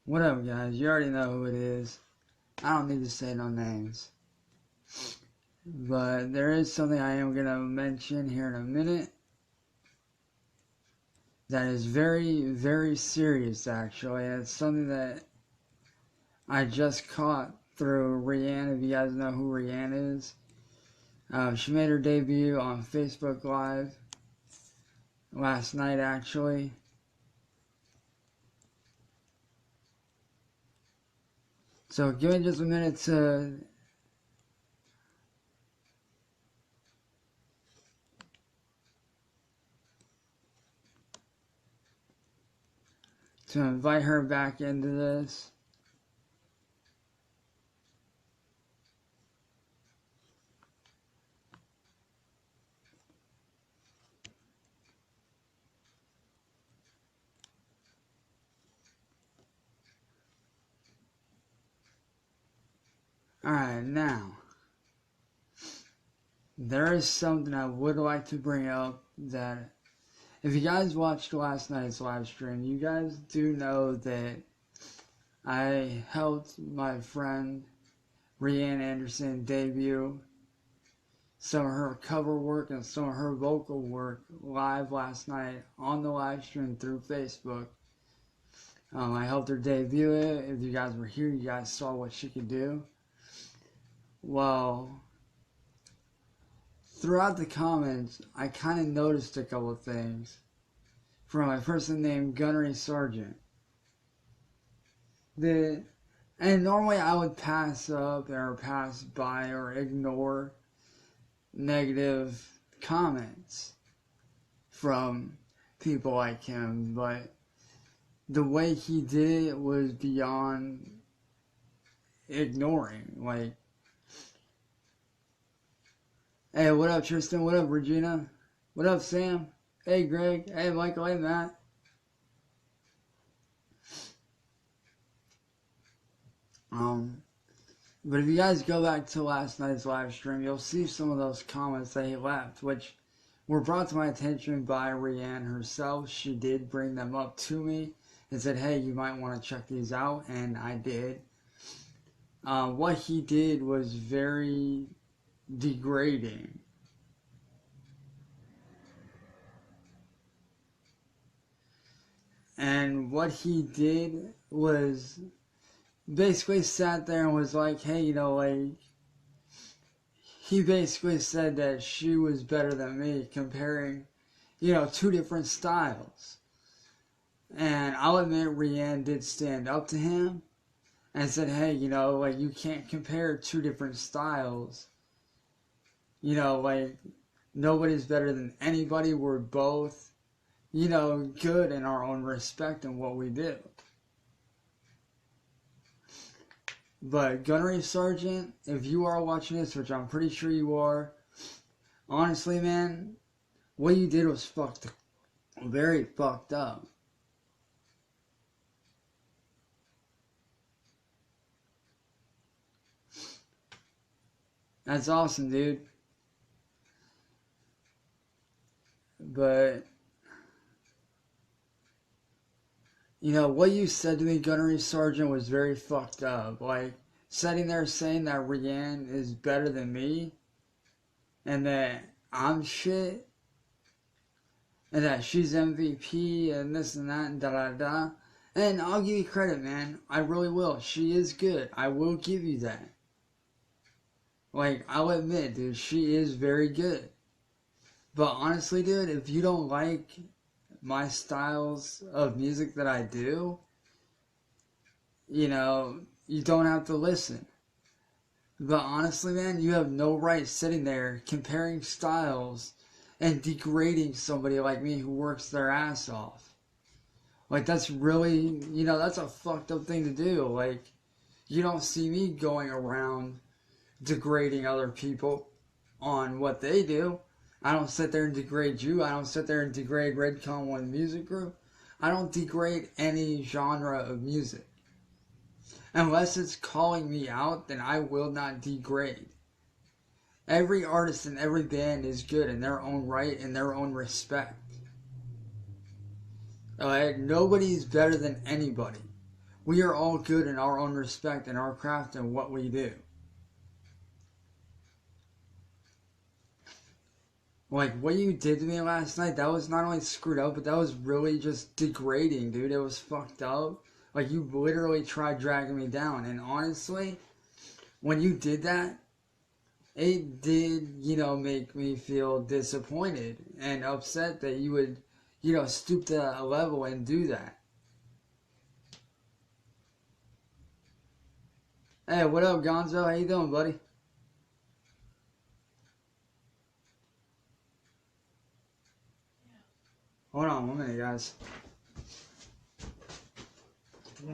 What up, guys? You already know who it is. I don't need to say no names. But there is something I am going to mention here in a minute that is very, very serious, actually. And it's something that I just caught through Rihanna, if you guys know who Rihanna is. She made her debut on Facebook Live last night, actually. So give me just a minute to invite her back into this. Alright, now, there is something I would like to bring up that, if you guys watched last night's live stream, you guys do know that I helped my friend Rihanna Anderson debut some of her cover work and some of her vocal work live last night on the live stream through Facebook. I helped her debut it. If you guys were here, you guys saw what she could do. Well, throughout the comments, I kind of noticed a couple of things from a person named Gunnery Sargent. And normally I would pass up or pass by or ignore negative comments from people like him, but the way he did it was beyond ignoring. Like, hey, what up, Tristan? What up, Regina? What up, Sam? Hey, Greg. Hey, Michael. Hey, Matt. But if you guys go back to last night's live stream, you'll see some of those comments that he left, which were brought to my attention by Rihanna herself. She did bring them up to me and said, hey, you might want to check these out, and I did. What he did was very degrading. And what he did was basically sat there and was like, hey, like, he basically said that she was better than me, comparing, two different styles. And I'll admit Rihanna did stand up to him and said, hey, like, you can't compare two different styles. Like, nobody's better than anybody. We're both, good in our own respect and what we do. But Gunnery Sargent, if you are watching this, which I'm pretty sure you are, honestly, man, what you did was very fucked up. That's awesome, dude. But, what you said to me, Gunnery Sargent, was very fucked up. Like, sitting there saying that Rihanna is better than me, and that I'm shit, and that she's MVP, and this and that, and da-da-da. And I'll give you credit, man. I really will. She is good. I will give you that. Like, I'll admit, dude, she is very good. But honestly, dude, if you don't like my styles of music that I do, you don't have to listen. But honestly, man, you have no right sitting there comparing styles and degrading somebody like me who works their ass off. Like, that's really, that's a fucked up thing to do. Like, you don't see me going around degrading other people on what they do. I don't sit there and degrade you. I don't sit there and degrade Red Con 1 Music Group. I don't degrade any genre of music. Unless it's calling me out, then I will not degrade. Every artist and every band is good in their own right, in their own respect. Alright, nobody's better than anybody. We are all good in our own respect and our craft and what we do. Like, what you did to me last night, that was not only screwed up, but that was really just degrading, dude. It was fucked up. Like, you literally tried dragging me down. And honestly, when you did that, it did, make me feel disappointed and upset that you would, stoop to a level and do that. Hey, what up, Gonzo? How you doing, buddy? Hold on 1 minute, guys. Yeah.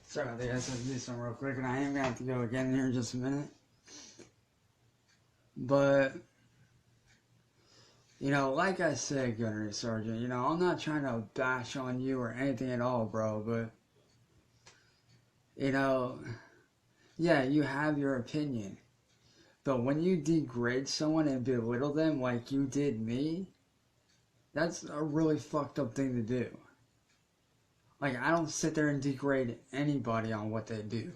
Sorry about that, guys. I have to do something real quick, and I am going to have to go again here in just a minute. But, like I said, Gunnery Sergeant, I'm not trying to bash on you or anything at all, bro, but, yeah, you have your opinion. But when you degrade someone and belittle them like you did me, that's a really fucked up thing to do. Like, I don't sit there and degrade anybody on what they do.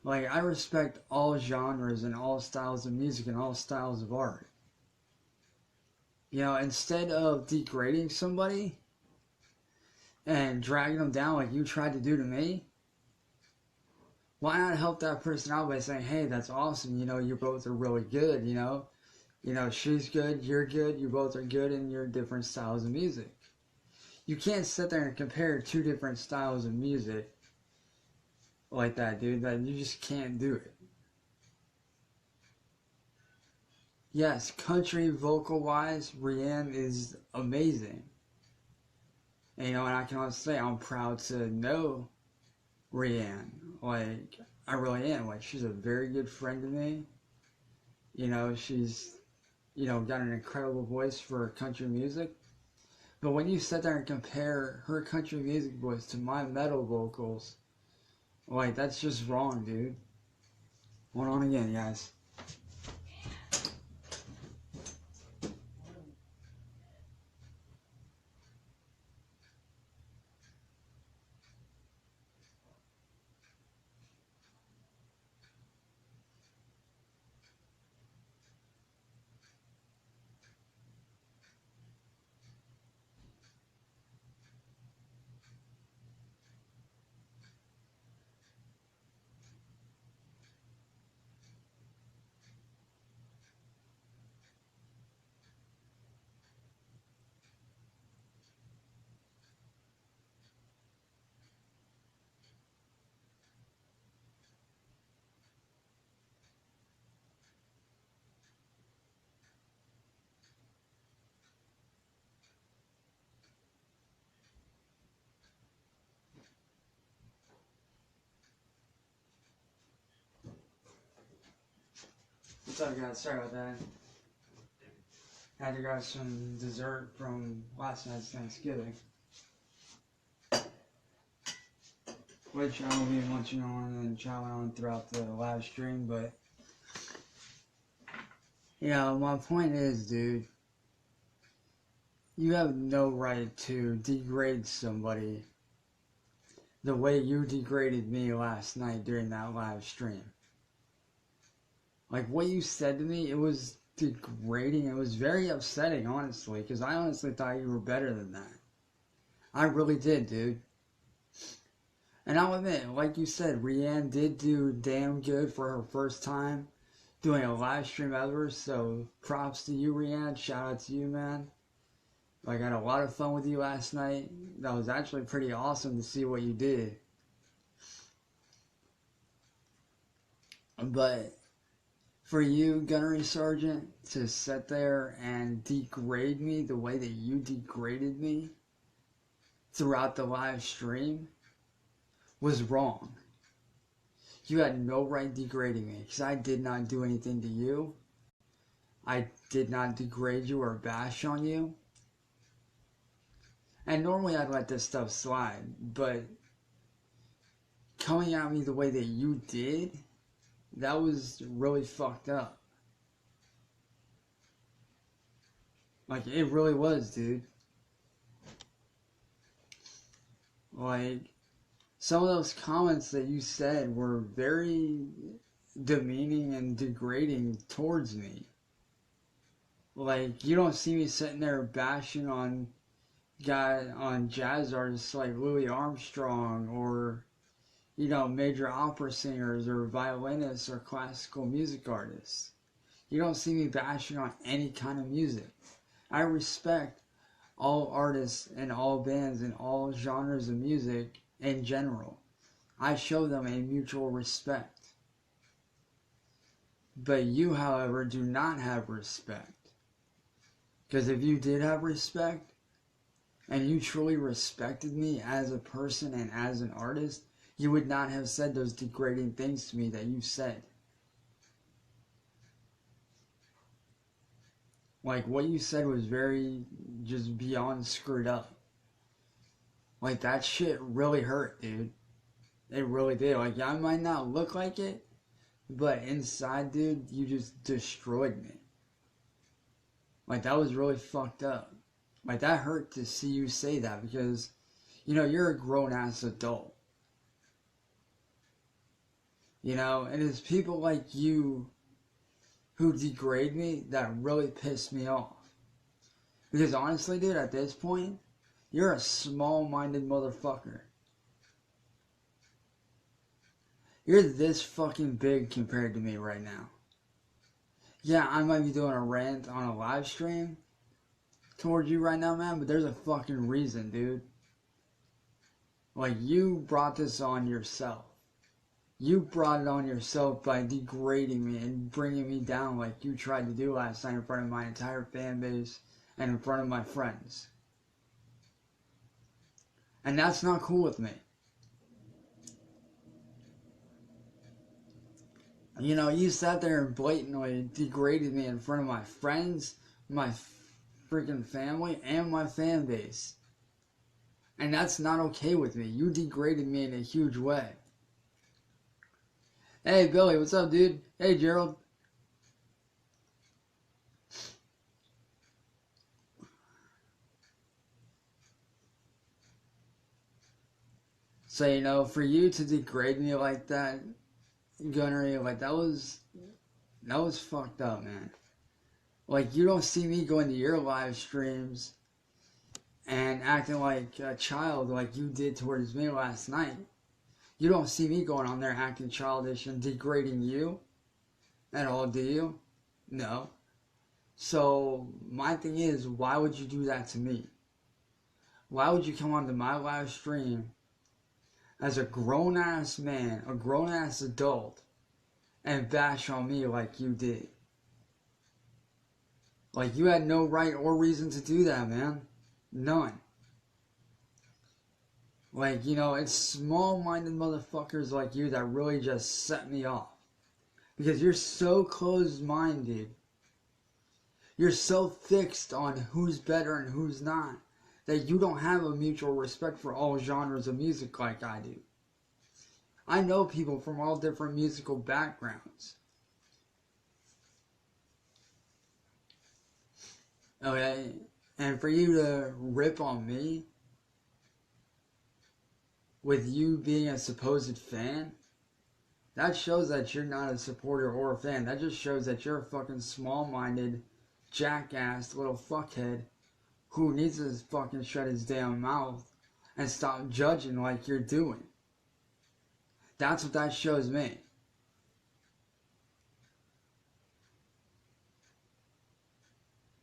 Like, I respect all genres and all styles of music and all styles of art. Instead of degrading somebody and dragging them down like you tried to do to me, why not help that person out by saying, hey, that's awesome, you both are really good, she's good, you're good, you both are good in your different styles of music. You can't sit there and compare two different styles of music like that, dude. That you just can't do it. Yes, country vocal-wise, Rihanna is amazing. And, and I can honestly say I'm proud to know Rihanna. Like, I really am. Like, she's a very good friend to me. She's, got an incredible voice for country music. But when you sit there and compare her country music voice to my metal vocals, like, that's just wrong, dude. Hold on again, guys. What's up, guys? Sorry about that. Had to grab some dessert from last night's Thanksgiving, which I will be munching on and chowing on throughout the live stream. But, my point is, dude, you have no right to degrade somebody the way you degraded me last night during that live stream. Like, what you said to me, it was degrading. It was very upsetting, honestly, because I honestly thought you were better than that. I really did, dude. And I'll admit, like you said, Rihanna did do damn good for her first time doing a live stream ever, so props to you, Rihanna. Shout out to you, man. Like, I had a lot of fun with you last night. That was actually pretty awesome to see what you did. But for you, Gunnery Sergeant, to sit there and degrade me the way that you degraded me, throughout the live stream was wrong. You had no right degrading me because I did not do anything to you. I did not degrade you or bash on you. And normally I'd let this stuff slide, but coming at me the way that you did, that was really fucked up. Like, it really was, dude. Like, some of those comments that you said were very demeaning and degrading towards me. Like, you don't see me sitting there bashing on jazz artists like Louis Armstrong or, you know, major opera singers or violinists or classical music artists. You don't see me bashing on any kind of music. I respect all artists and all bands and all genres of music in general. I show them a mutual respect. But you, however, do not have respect. Because if you did have respect, and you truly respected me as a person and as an artist, you would not have said those degrading things to me that you said. Like, what you said was very, just beyond screwed up. Like, that shit really hurt, dude. It really did. Like, I might not look like it, but inside, dude, you just destroyed me. Like, that was really fucked up. Like, that hurt to see you say that because, you know, you're a grown-ass adult. You know, and it's people like you who degrade me that really piss me off. Because honestly, dude, at this point, you're a small-minded motherfucker. You're this fucking big compared to me right now. Yeah, I might be doing a rant on a live stream towards you right now, man, but there's a fucking reason, dude. Like, you brought this on yourself. You brought it on yourself by degrading me and bringing me down like you tried to do last night in front of my entire fan base and in front of my friends. And that's not cool with me. You know, you sat there and blatantly degraded me in front of my friends, my freaking family, and my fan base. And that's not okay with me. You degraded me in a huge way. Hey, Billy, what's up, dude? Hey, Gerald. So, you know, for you to degrade me like that, Gunnery, like, that was fucked up, man. Like, you don't see me going to your live streams and acting like a child like you did towards me last night. You don't see me going on there acting childish and degrading you at all, do you? No. So, my thing is, why would you do that to me? Why would you come onto my live stream as a grown-ass man, a grown-ass adult, and bash on me like you did? Like, you had no right or reason to do that, man. None. Like, you know, it's small-minded motherfuckers like you that really just set me off. Because you're so closed-minded. You're so fixed on who's better and who's not that you don't have a mutual respect for all genres of music like I do. I know people from all different musical backgrounds. Okay? And for you to rip on me with you being a supposed fan, that shows that you're not a supporter or a fan. That just shows that you're a fucking small-minded, jackass little fuckhead who needs to fucking shut his damn mouth and stop judging like you're doing. That's what that shows me.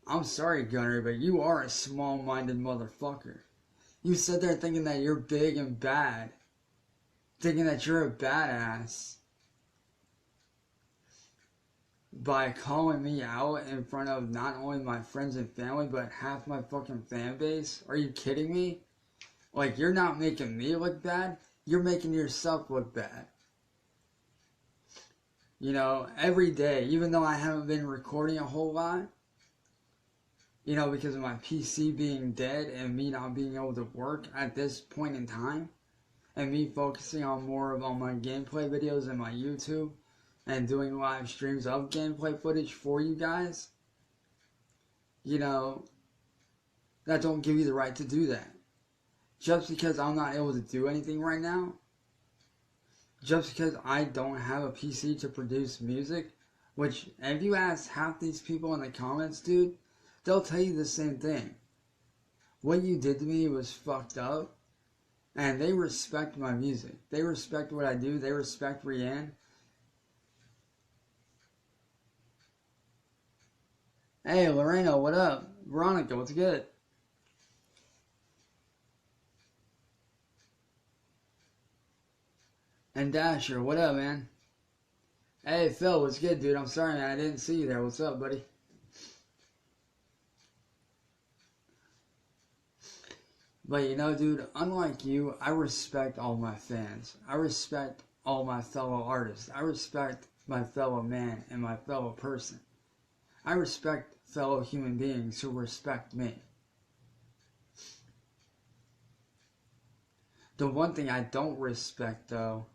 I'm sorry, Gunner, but you are a small-minded motherfucker. You sit there thinking that you're big and bad. Thinking that you're a badass. By calling me out in front of not only my friends and family, but half my fucking fan base? Are you kidding me? Like, you're not making me look bad, you're making yourself look bad. You know, every day, even though I haven't been recording a whole lot, you know, because of my PC being dead and me not being able to work at this point in time, and me focusing on more of on my gameplay videos and my YouTube, and doing live streams of gameplay footage for you guys, you know, that don't give you the right to do that. Just because I'm not able to do anything right now, just because I don't have a PC to produce music, which, if you ask half these people in the comments, dude, they'll tell you the same thing. What you did to me was fucked up, and they respect my music. They respect what I do. They respect Rianne. Hey, Lorena, what up? Veronica, what's good? And Dasher, what up, man? Hey, Phil, what's good, dude? I'm sorry, man. I didn't see you there. What's up, buddy? But, you know, dude, unlike you, I respect all my fans. I respect all my fellow artists. I respect my fellow man and my fellow person. I respect fellow human beings who respect me. The one thing I don't respect, though,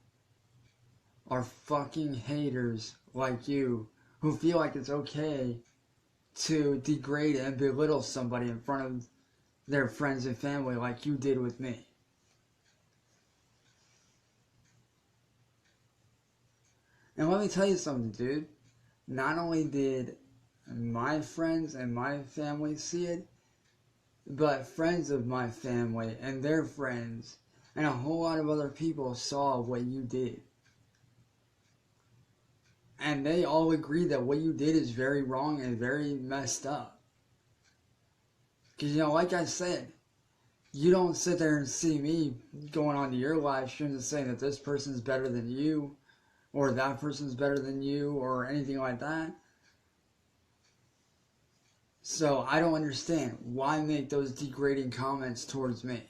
are fucking haters like you who feel like it's okay to degrade and belittle somebody in front of their friends and family like you did with me. And let me tell you something, dude. Not only did my friends and my family see it, but friends of my family and their friends and a whole lot of other people saw what you did. And they all agree that what you did is very wrong and very messed up. Because, you know, like I said, you don't sit there and see me going onto your live streams and saying that this person's better than you, or that person's better than you, or anything like that. So I don't understand why make those degrading comments towards me.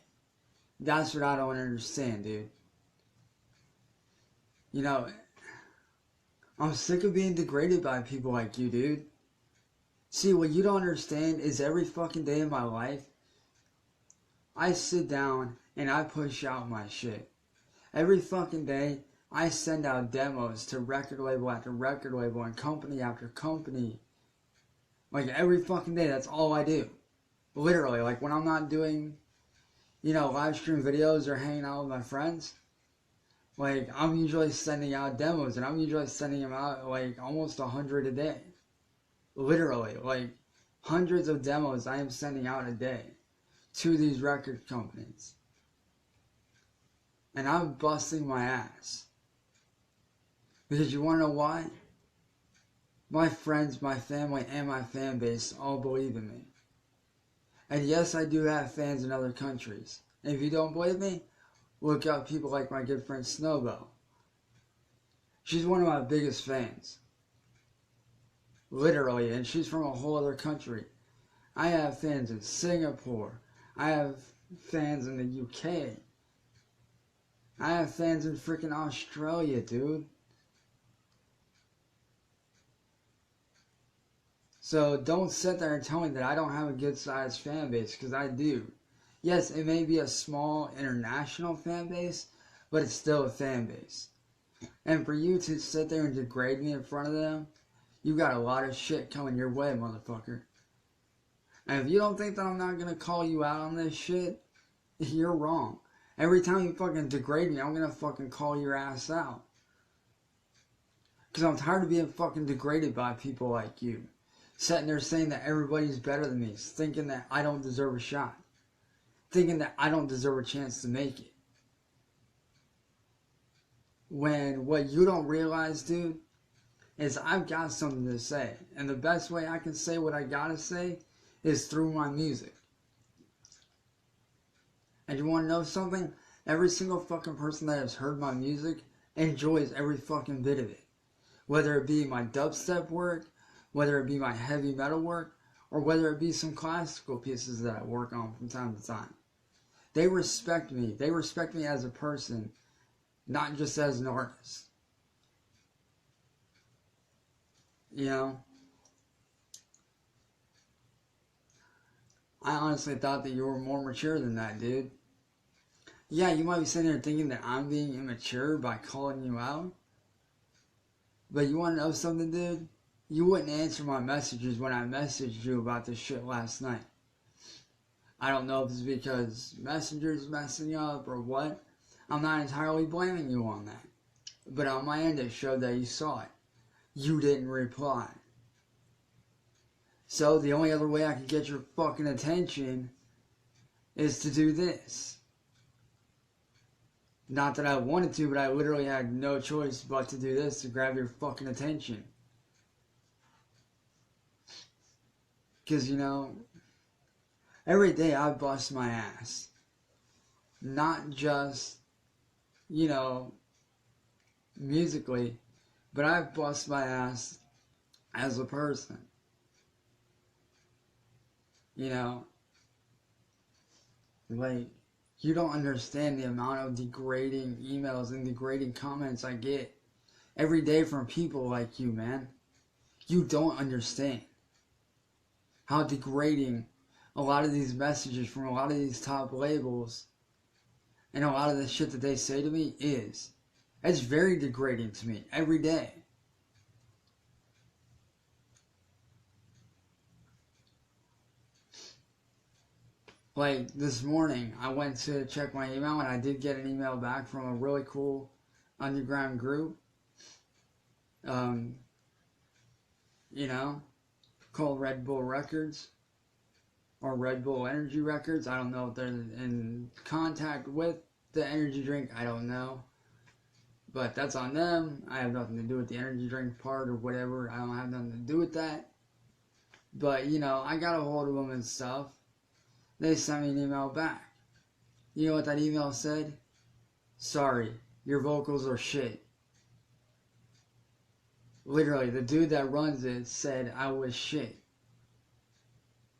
That's what I don't understand, dude. You know, I'm sick of being degraded by people like you, dude. See, what you don't understand is every fucking day of my life, I sit down and I push out my shit. Every fucking day, I send out demos to record label after record label and company after company. Like, every fucking day, that's all I do. Literally, like, when I'm not doing, you know, live stream videos or hanging out with my friends, like, I'm usually sending out demos, and I'm usually sending them out, like, almost 100 a day. Literally, like, hundreds of demos I am sending out a day to these record companies. And I'm busting my ass. Because you want to know why? My friends, my family, and my fan base all believe in me. And yes, I do have fans in other countries. And if you don't believe me, look up people like my good friend Snowbell. She's one of my biggest fans. Literally, and she's from a whole other country. I have fans in Singapore. I have fans in the UK. I have fans in freaking Australia, dude. So don't sit there and tell me that I don't have a good sized fan base, because I do. Yes, it may be a small international fan base, but it's still a fan base. And for you to sit there and degrade me in front of them, you got a lot of shit coming your way, motherfucker. And if you don't think that I'm not gonna call you out on this shit, you're wrong. Every time you fucking degrade me, I'm gonna fucking call your ass out. Because I'm tired of being fucking degraded by people like you. Sitting there saying that everybody's better than me, thinking that I don't deserve a shot. Thinking that I don't deserve a chance to make it. When what you don't realize, dude, is I've got something to say. And the best way I can say what I gotta say is through my music. And you wanna know something? Every single fucking person that has heard my music enjoys every fucking bit of it. Whether it be my dubstep work, whether it be my heavy metal work, or whether it be some classical pieces that I work on from time to time. They respect me. They respect me as a person, not just as an artist. You know? I honestly thought that you were more mature than that, dude. Yeah, you might be sitting there thinking that I'm being immature by calling you out. But you want to know something, dude? You wouldn't answer my messages when I messaged you about this shit last night. I don't know if it's because Messenger's messing up or what. I'm not entirely blaming you on that. But on my end, it showed that you saw it. You didn't reply. So the only other way I could get your fucking attention is to do this. Not that I wanted to, but I literally had no choice but to do this to grab your fucking attention. Because, you know, every day I bust my ass. Not just, you know, musically, but I bust my ass as a person. You know, like, you don't understand the amount of degrading emails and degrading comments I get every day from people like you, man. You don't understand how degrading a lot of these messages from a lot of these top labels and a lot of the shit that they say to me is. It's very degrading to me every day. Like, this morning, I went to check my email, and I did get an email back from a really cool underground group, you know, called Red Bull Records, or Red Bull Energy Records. I don't know if they're in contact with the energy drink, I don't know. But that's on them. I have nothing to do with the energy drink part or whatever. I don't have nothing to do with that. But, you know, I got a hold of them and stuff. They sent me an email back. You know what that email said? Sorry, your vocals are shit. Literally, the dude that runs it said I was shit.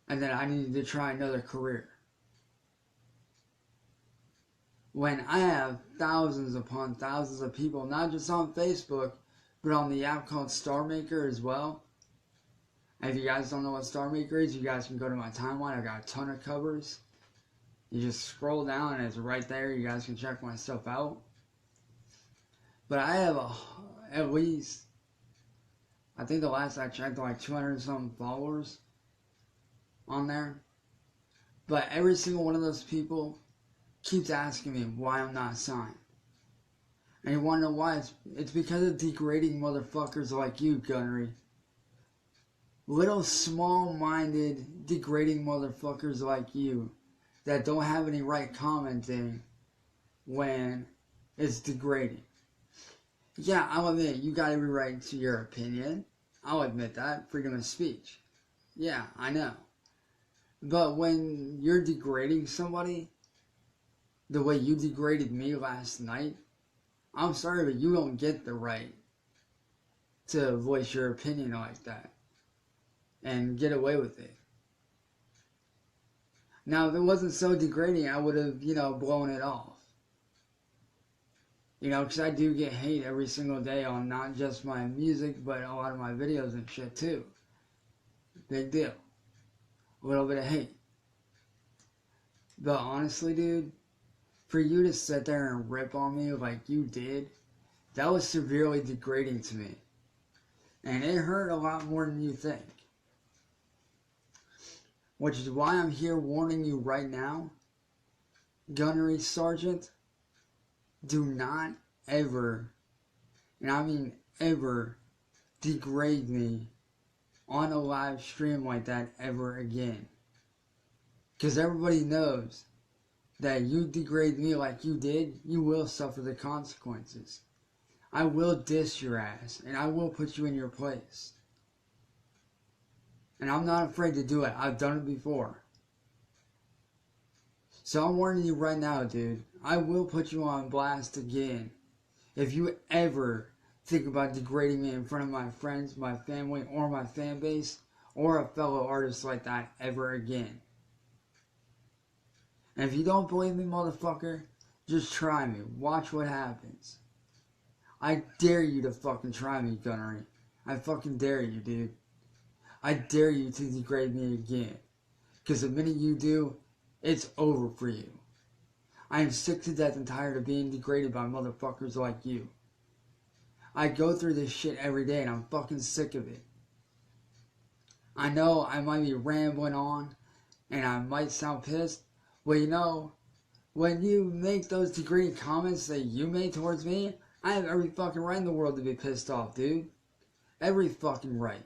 And that I needed to try another career. When I have thousands upon thousands of people, not just on Facebook, but on the app called Star Maker as well. And if you guys don't know what Star Maker is, you guys can go to my timeline. I've got a ton of covers. You just scroll down and it's right there. You guys can check my stuff out. But I have at least, I think the last I checked, like 200 something followers on there. But every single one of those people keeps asking me why I'm not signed. And you want to know why? It's because of degrading motherfuckers like you, Gunnery. Little small-minded, degrading motherfuckers like you that don't have any right commenting when it's degrading. Yeah, I'll admit, you got every right to your opinion. I'll admit that. Freedom of speech. Yeah, I know. But when you're degrading somebody the way you degraded me last night, I'm sorry, but you don't get the right to voice your opinion like that and get away with it. Now, if it wasn't so degrading, I would have, you know, blown it off. You know, because I do get hate every single day on not just my music, but a lot of my videos and shit too. Big deal. A little bit of hate. But honestly, dude, for you to sit there and rip on me like you did, that was severely degrading to me. And it hurt a lot more than you think. Which is why I'm here warning you right now, Gunnery Sergeant, do not ever, and I mean ever, degrade me on a live stream like that ever again. Because everybody knows that you degrade me like you did, you will suffer the consequences. I will diss your ass, and I will put you in your place. And I'm not afraid to do it. I've done it before. So I'm warning you right now, dude. I will put you on blast again. If you ever think about degrading me in front of my friends, my family, or my fan base, or a fellow artist like that ever again. And if you don't believe me, motherfucker, just try me. Watch what happens. I dare you to fucking try me, Gunnery. I fucking dare you, dude. I dare you to degrade me again. Because the minute you do, it's over for you. I am sick to death and tired of being degraded by motherfuckers like you. I go through this shit every day and I'm fucking sick of it. I know I might be rambling on and I might sound pissed. Well, you know, when you make those degrading comments that you made towards me, I have every fucking right in the world to be pissed off, dude. Every fucking right.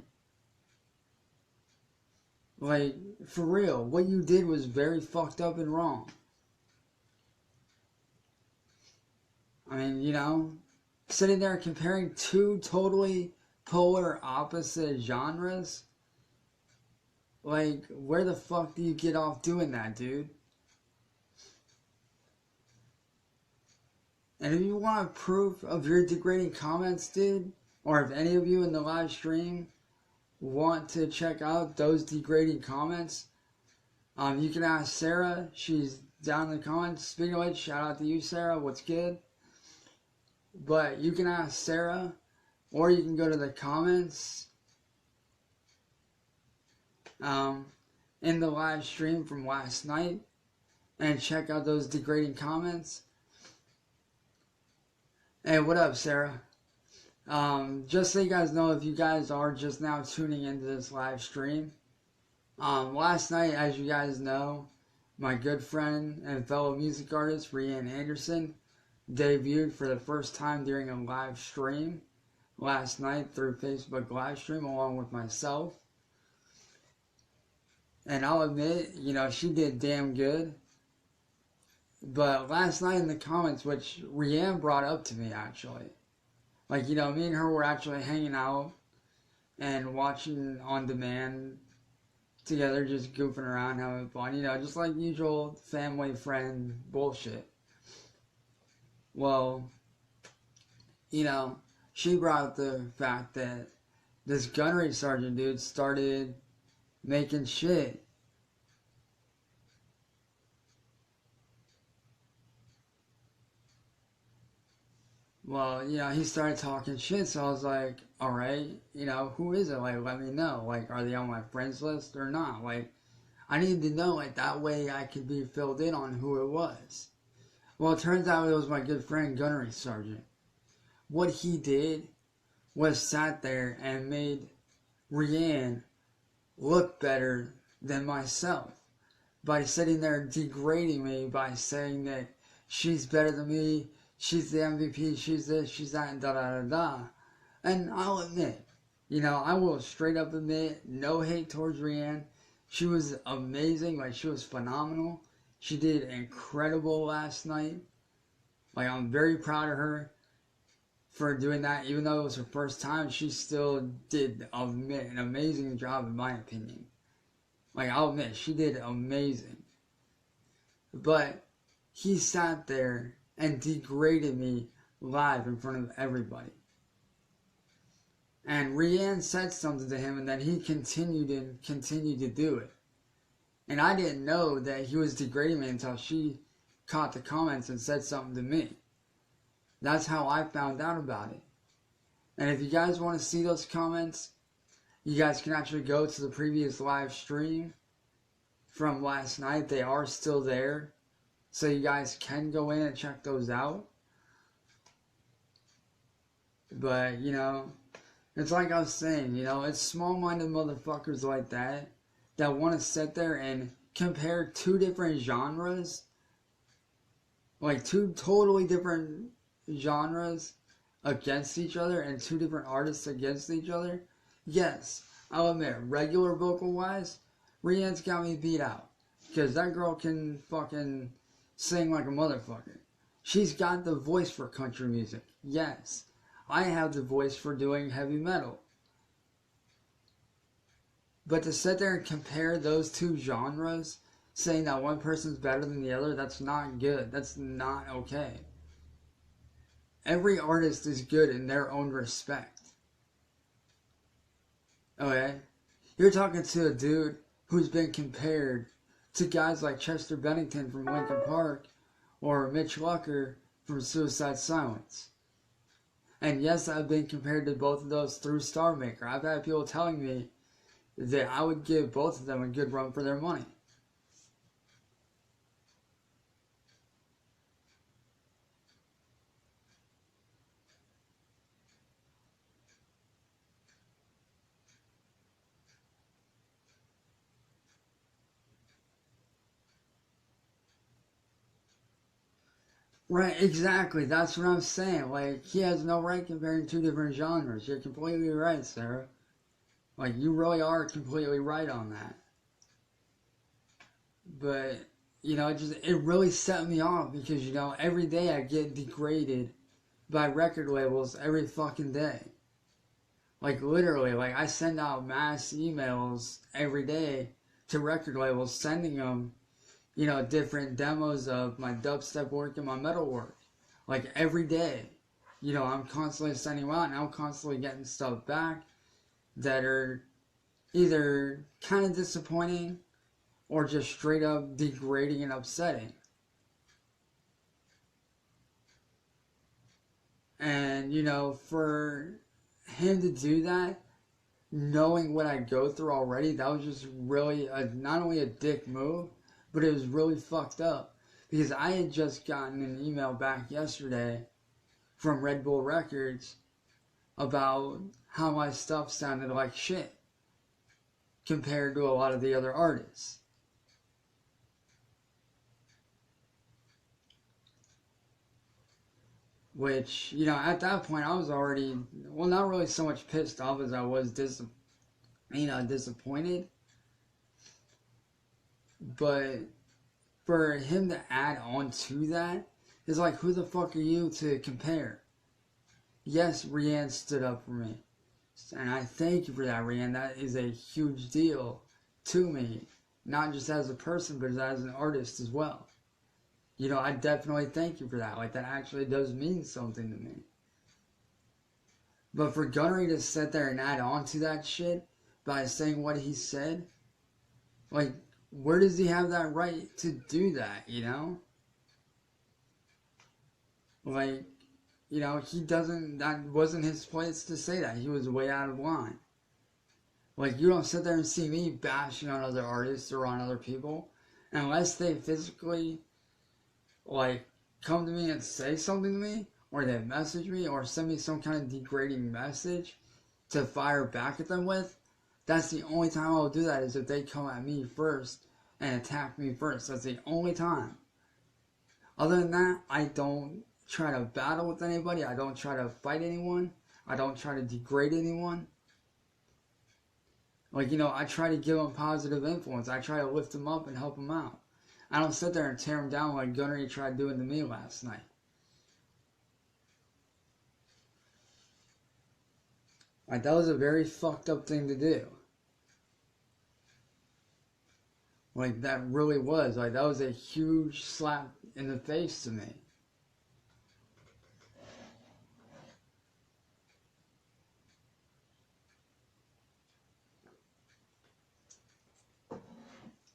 Like, for real, what you did was very fucked up and wrong. I mean, you know, sitting there comparing two totally polar opposite genres, like, where the fuck do you get off doing that, dude? And if you want proof of your degrading comments, dude, or if any of you in the live stream want to check out those degrading comments, you can ask Sarah. She's down in the comments. Speaking of which, shout out to you, Sarah. What's good? But you can ask Sarah, or you can go to the comments in the live stream from last night and check out those degrading comments. Hey, what up, Sarah? Just so you guys know, if you guys are just now tuning into this live stream, last night, as you guys know, my good friend and fellow music artist, Rianne Anderson, debuted for the first time during a live stream last night through Facebook live stream along with myself. And I'll admit, you know, she did damn good. But last night in the comments, which Rianne brought up to me actually, like, you know, me and her were actually hanging out and watching on demand together, just goofing around, having fun, you know, just like usual family friend bullshit. Well, you know, she brought up the fact that this gunnery sergeant dude started making shit. Well, you know, he started talking shit, so I was like, alright, you know, who is it? Like, let me know. Like, are they on my friends list or not? Like, I need to know, like, that way I could be filled in on who it was. Well, it turns out it was my good friend, Gunnery Sergeant. What he did was sat there and made Rianne look better than myself by sitting there degrading me by saying that she's better than me, she's the MVP, she's this, she's that, and da-da-da-da. And I'll admit, you know, I will straight up admit, no hate towards Rianne. She was amazing, like, she was phenomenal. She did incredible last night. Like, I'm very proud of her for doing that. Even though it was her first time, she still did an amazing job, in my opinion. Like, I'll admit, she did amazing. But he sat there and degraded me live in front of everybody. And Rianne said something to him, and then he continued to do it. And I didn't know that he was degrading me until she caught the comments and said something to me. That's how I found out about it. And if you guys want to see those comments, you guys can actually go to the previous live stream from last night. They are still there. So you guys can go in and check those out. But, you know, it's like I was saying, you know, it's small-minded motherfuckers like that want to sit there and compare two different genres, like two totally different genres against each other and two different artists against each other. Yes, I'll admit, regular vocal-wise, Rianne's got me beat out. Because that girl can fucking sing like a motherfucker. She's got the voice for country music. Yes, I have the voice for doing heavy metal. But to sit there and compare those two genres, saying that one person's better than the other, that's not good. That's not okay. Every artist is good in their own respect. Okay? You're talking to a dude who's been compared to guys like Chester Bennington from Linkin Park or Mitch Lucker from Suicide Silence. And yes, I've been compared to both of those through Star Maker. I've had people telling me that I would give both of them a good run for their money. Right, exactly. That's what I'm saying. Like, he has no right comparing two different genres. You're completely right, Sarah. Like, you really are completely right on that. But, it really set me off because, every day I get degraded by record labels every fucking day. Like, literally, like, I send out mass emails every day to record labels, sending them, different demos of my dubstep work and my metal work. Like, every day. I'm constantly sending them out, and I'm constantly getting stuff back that are either kind of disappointing or just straight up degrading and upsetting. And, for him to do that, knowing what I go through already, that was just really not only a dick move, but it was really fucked up. Because I had just gotten an email back yesterday from Red Bull Records about how my stuff sounded like shit compared to a lot of the other artists. Which, at that point I was already, well, not really so much pissed off as I was disappointed. But for him to add on to that is like, who the fuck are you to compare? Yes, Rianne stood up for me. And I thank you for that, Rianne. That is a huge deal to me. Not just as a person, but as an artist as well. I definitely thank you for that. Like, that actually does mean something to me. But for Gunnery to sit there and add on to that shit by saying what he said, like, where does he have that right to do that, Like, he doesn't, that wasn't his place to say that. He was way out of line. Like, you don't sit there and see me bashing on other artists or on other people unless they physically, like, come to me and say something to me, or they message me, or send me some kind of degrading message to fire back at them with. That's the only time I'll do that, is if they come at me first and attack me first. That's the only time. Other than that, I don't try to battle with anybody. I don't try to fight anyone. I don't try to degrade anyone. Like, I try to give them positive influence. I try to lift them up and help them out. I don't sit there and tear them down like Gunnery tried doing to me last night. Like, that was a very fucked up thing to do. Like, that really was. Like, that was a huge slap in the face to me.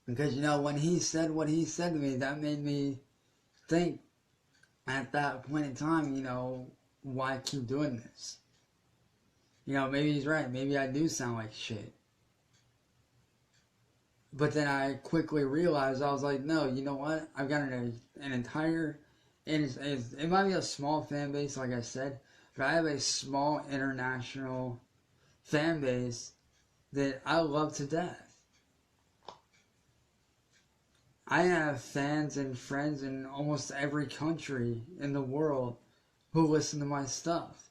Because, when he said what he said to me, that made me think at that point in time, why keep doing this? Maybe he's right. Maybe I do sound like shit. But then I quickly realized, I was like, no, you know what? I've got an entire, it might be a small fan base, like I said, but I have a small international fan base that I love to death. I have fans and friends in almost every country in the world who listen to my stuff.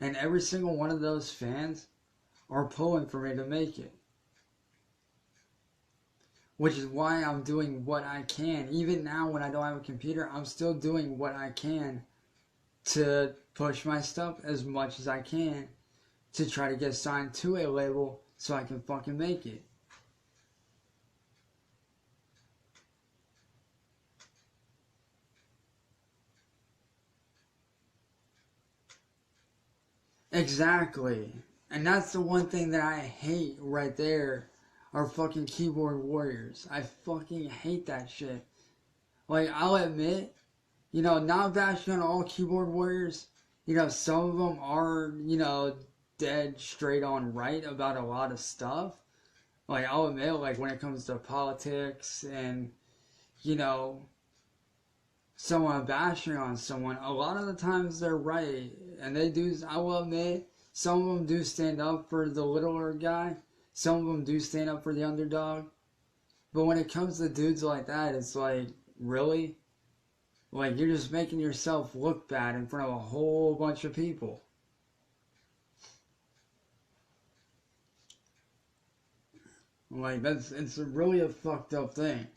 And every single one of those fans are pulling for me to make it. Which is why I'm doing what I can. Even now when I don't have a computer, I'm still doing what I can to push my stuff as much as I can to try to get signed to a label so I can fucking make it. Exactly. And that's the one thing that I hate right there are fucking keyboard warriors. I fucking hate that shit. Like, I'll admit, not bashing on all keyboard warriors. Some of them are, dead straight on right about a lot of stuff. Like, I'll admit, like, when it comes to politics and, someone bashing on someone, a lot of the times they're right. And they do, I will admit, some of them do stand up for the littler guy. Some of them do stand up for the underdog. But when it comes to dudes like that, it's like, really? Like, you're just making yourself look bad in front of a whole bunch of people. Like, it's really a fucked up thing.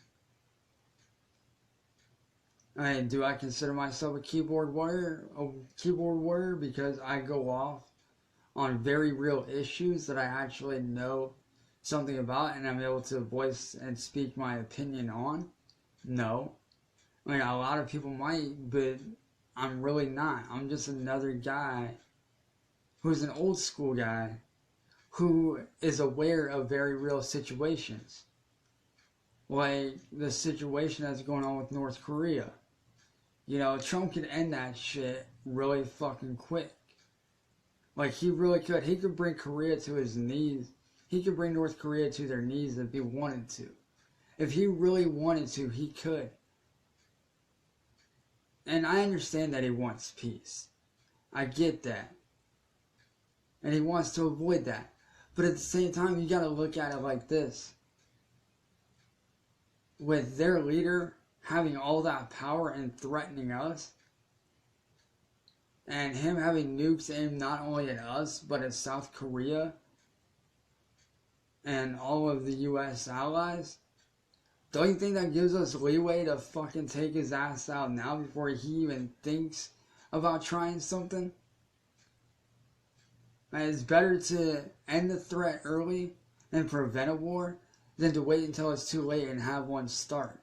I mean, do I consider myself a keyboard warrior? A keyboard warrior because I go off on very real issues that I actually know something about and I'm able to voice and speak my opinion on? No. I mean, a lot of people might, but I'm really not. I'm just another guy who's an old school guy who is aware of very real situations. Like the situation that's going on with North Korea. Trump could end that shit really fucking quick. Like, he really could. He could bring Korea to his knees. He could bring North Korea to their knees if he wanted to. If he really wanted to, he could. And I understand that he wants peace. I get that. And he wants to avoid that. But at the same time, you gotta look at it like this. With their leader having all that power and threatening us, and him having nukes aimed not only at us, but at South Korea, and all of the U.S. allies, don't you think that gives us leeway to fucking take his ass out now before he even thinks about trying something? And it's better to end the threat early and prevent a war than to wait until it's too late and have one start.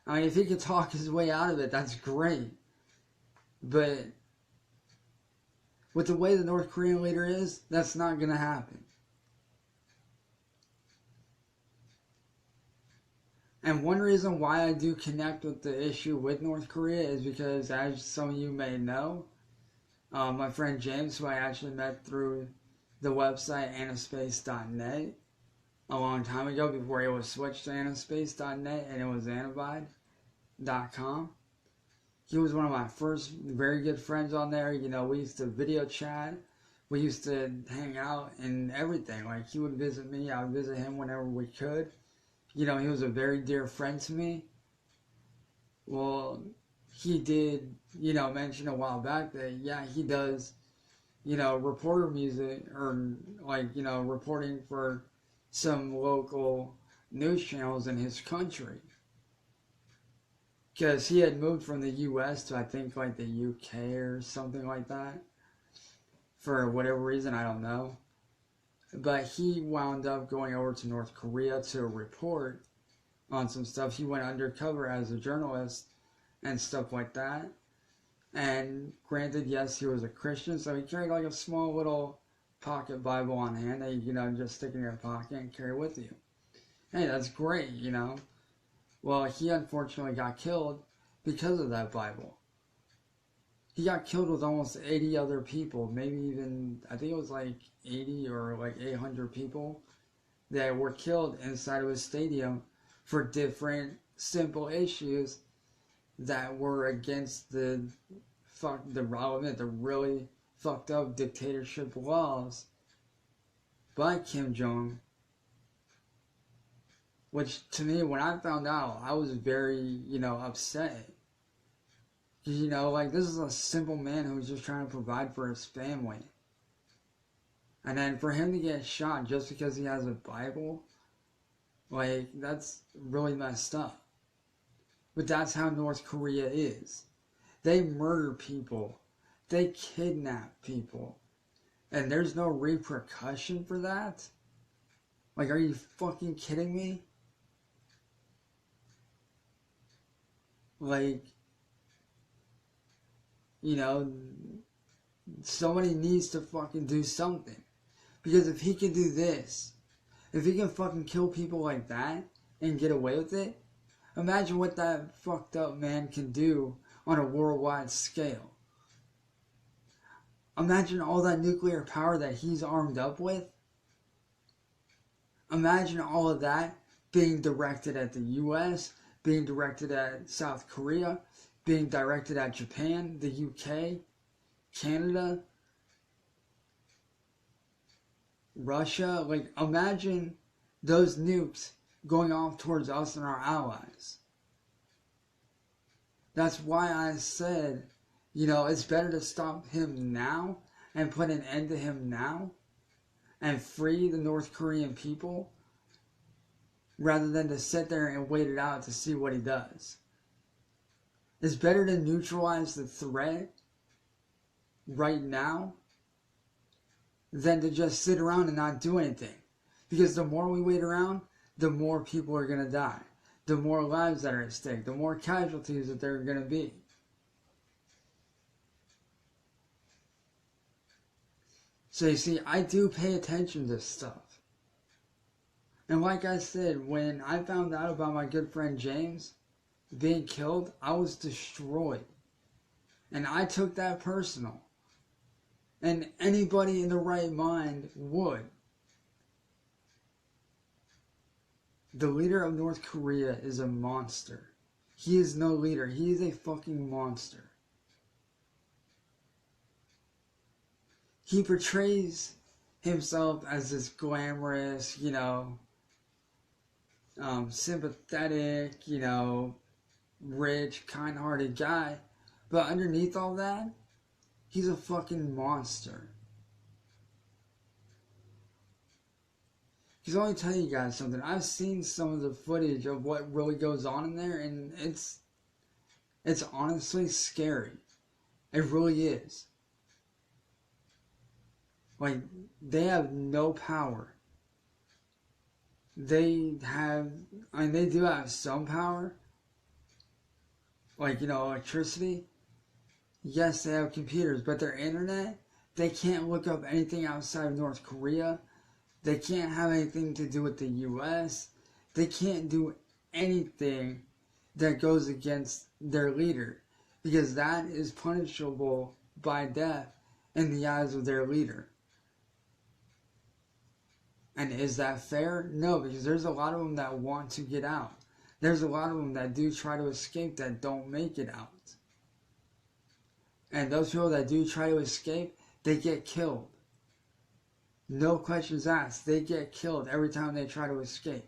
I mean, if he could talk his way out of it, that's great. But with the way the North Korean leader is, that's not going to happen. And one reason why I do connect with the issue with North Korea is because, as some of you may know, my friend James, who I actually met through the website anaspace.net a long time ago before it was switched to anaspace.net and it was anabide.com. He was one of my first very good friends on there. We used to video chat. We used to hang out and everything. Like, he would visit me. I would visit him whenever we could. He was a very dear friend to me. Well, he did, mention a while back that, yeah, he does, reporter music or, reporting for some local news channels in his country. Because he had moved from the U.S. to, I think, like the U.K. or something like that. For whatever reason, I don't know. But he wound up going over to North Korea to report on some stuff. He went undercover as a journalist and stuff like that. And granted, yes, he was a Christian, so he carried like a small little pocket Bible on hand that you just stick in your pocket and carry with you. Hey, that's great, Well, he unfortunately got killed because of that Bible. He got killed with almost 80 other people, maybe even, I think it was like 80 or like 800 people that were killed inside of his stadium for different simple issues that were against the really fucked up dictatorship laws by Kim Jong. Which, to me, when I found out, I was very, upset. Because, this is a simple man who's just trying to provide for his family. And then for him to get shot just because he has a Bible, that's really messed up. But that's how North Korea is. They murder people. They kidnap people. And there's no repercussion for that? Are you fucking kidding me? Somebody needs to fucking do something. Because if he can do this, If he can fucking kill people like that and get away with it, imagine what that fucked up man can do on a worldwide scale. Imagine all that nuclear power that he's armed up with. Imagine all of that being directed at the US, being directed at South Korea, being directed at Japan, the UK, Canada, Russia. Like, imagine those nukes going off towards us and our allies. That's why I said, it's better to stop him now and put an end to him now and free the North Korean people rather than to sit there and wait it out to see what he does. It's better to neutralize the threat right now than to just sit around and not do anything. Because the more we wait around, the more people are going to die. The more lives that are at stake. The more casualties that there are going to be. So you see, I do pay attention to stuff. And like I said, when I found out about my good friend James being killed, I was destroyed. And I took that personal. And anybody in the right mind would. The leader of North Korea is a monster. He is no leader. He is a fucking monster. He portrays himself as this glamorous, sympathetic, rich, kind-hearted guy. But underneath all that, he's a fucking monster. Because let me tell you guys something. I've seen some of the footage of what really goes on in there, and it's honestly scary. It really is. Like, they have no power. They do have some power. Like, electricity. Yes, they have computers, but their internet, they can't look up anything outside of North Korea. They can't have anything to do with the US. They can't do anything that goes against their leader, because that is punishable by death in the eyes of their leader. And is that fair? No, because there's a lot of them that want to get out. There's a lot of them that do try to escape that don't make it out. And those people that do try to escape, they get killed. No questions asked. They get killed every time they try to escape.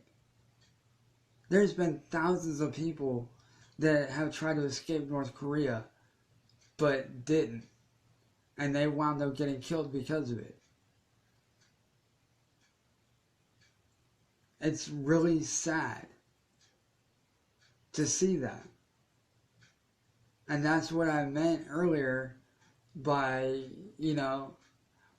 There's been thousands of people that have tried to escape North Korea, but didn't. And they wound up getting killed because of it. It's really sad to see that. And that's what I meant earlier by,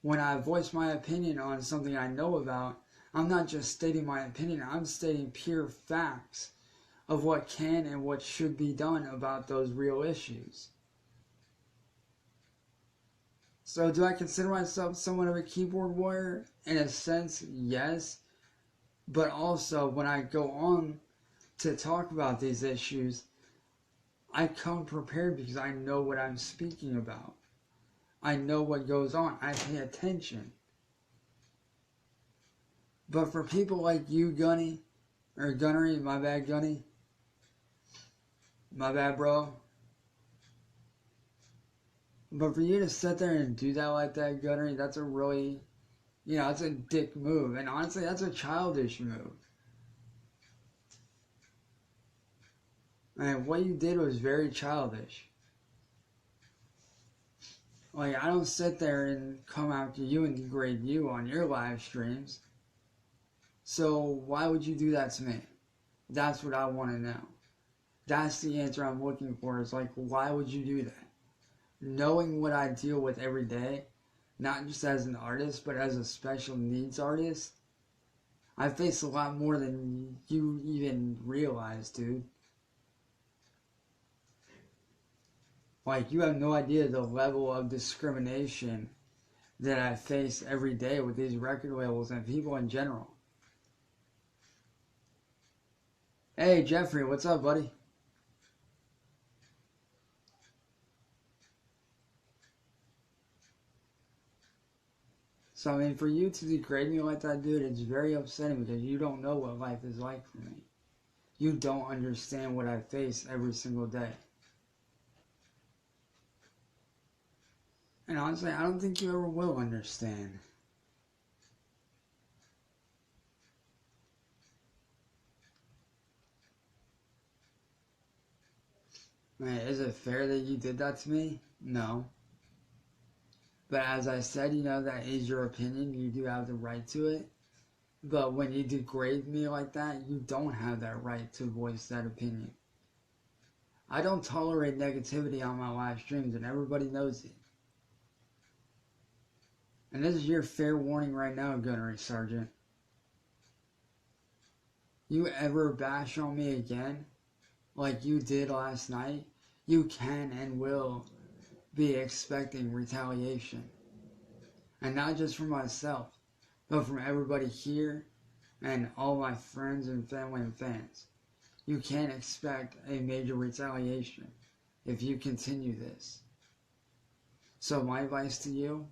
when I voice my opinion on something I know about, I'm not just stating my opinion, I'm stating pure facts of what can and what should be done about those real issues. So do I consider myself somewhat of a keyboard warrior? In a sense, yes. But also, when I go on to talk about these issues, I come prepared because I know what I'm speaking about. I know what goes on. I pay attention. But for people like you, Gunny, or Gunnery, my bad, Gunny. My bad, bro. But for you to sit there and do that like that, Gunnery, that's a really, that's a dick move. And honestly, that's a childish move. And what you did was very childish. Like, I don't sit there and come after you and degrade you on your live streams. So why would you do that to me? That's what I want to know. That's the answer I'm looking for. Is like, why would you do that? Knowing what I deal with every day, not just as an artist, but as a special needs artist, I face a lot more than you even realize, dude. Like, you have no idea the level of discrimination that I face every day with these record labels and people in general. Hey, Jeffrey, what's up, buddy? So, I mean, for you to degrade me like that, dude, it's very upsetting because you don't know what life is like for me. You don't understand what I face every single day. And honestly, I don't think you ever will understand. Man, is it fair that you did that to me? No. But as I said, that is your opinion. You do have the right to it. But when you degrade me like that, you don't have that right to voice that opinion. I don't tolerate negativity on my live streams, and everybody knows it. And this is your fair warning right now, Gunnery Sergeant. You ever bash on me again, like you did last night, you can and will be expecting retaliation. And not just from myself, but from everybody here and all my friends and family and fans. You can expect a major retaliation if you continue this. So my advice to you,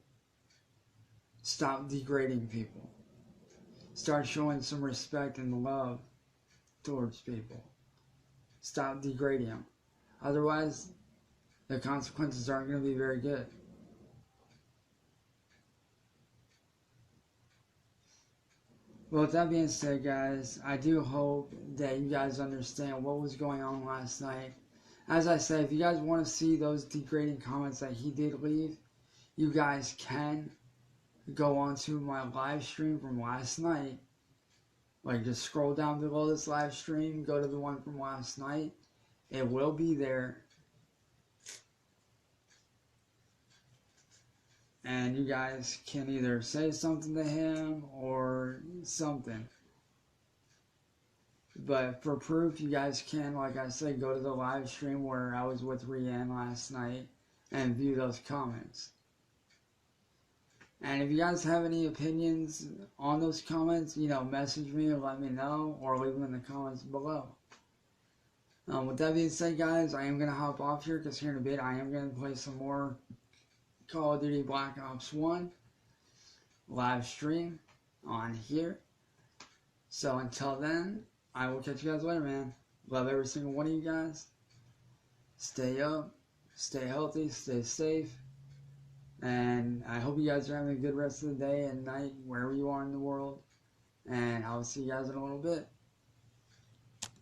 stop degrading people. Start showing some respect and love towards people. Stop degrading them. Otherwise, the consequences aren't going to be very good. Well, with that being said, guys, I do hope that you guys understand what was going on last night. As I said, if you guys want to see those degrading comments that he did leave, you guys can go onto my live stream from last night. Like, just scroll down below this live stream, go to the one from last night. It will be there. And you guys can either say something to him or something. But for proof, you guys can, like I said, go to the live stream where I was with Rianne last night and view those comments. And if you guys have any opinions on those comments, message me and let me know, or leave them in the comments below. With that being said, guys, I am going to hop off here because here in a bit I am going to play some more Call of Duty Black Ops 1 live stream on here. So until then, I will catch you guys later, man. Love every single one of you guys. Stay up, stay healthy, stay safe. And I hope you guys are having a good rest of the day and night, wherever you are in the world. And I'll see you guys in a little bit.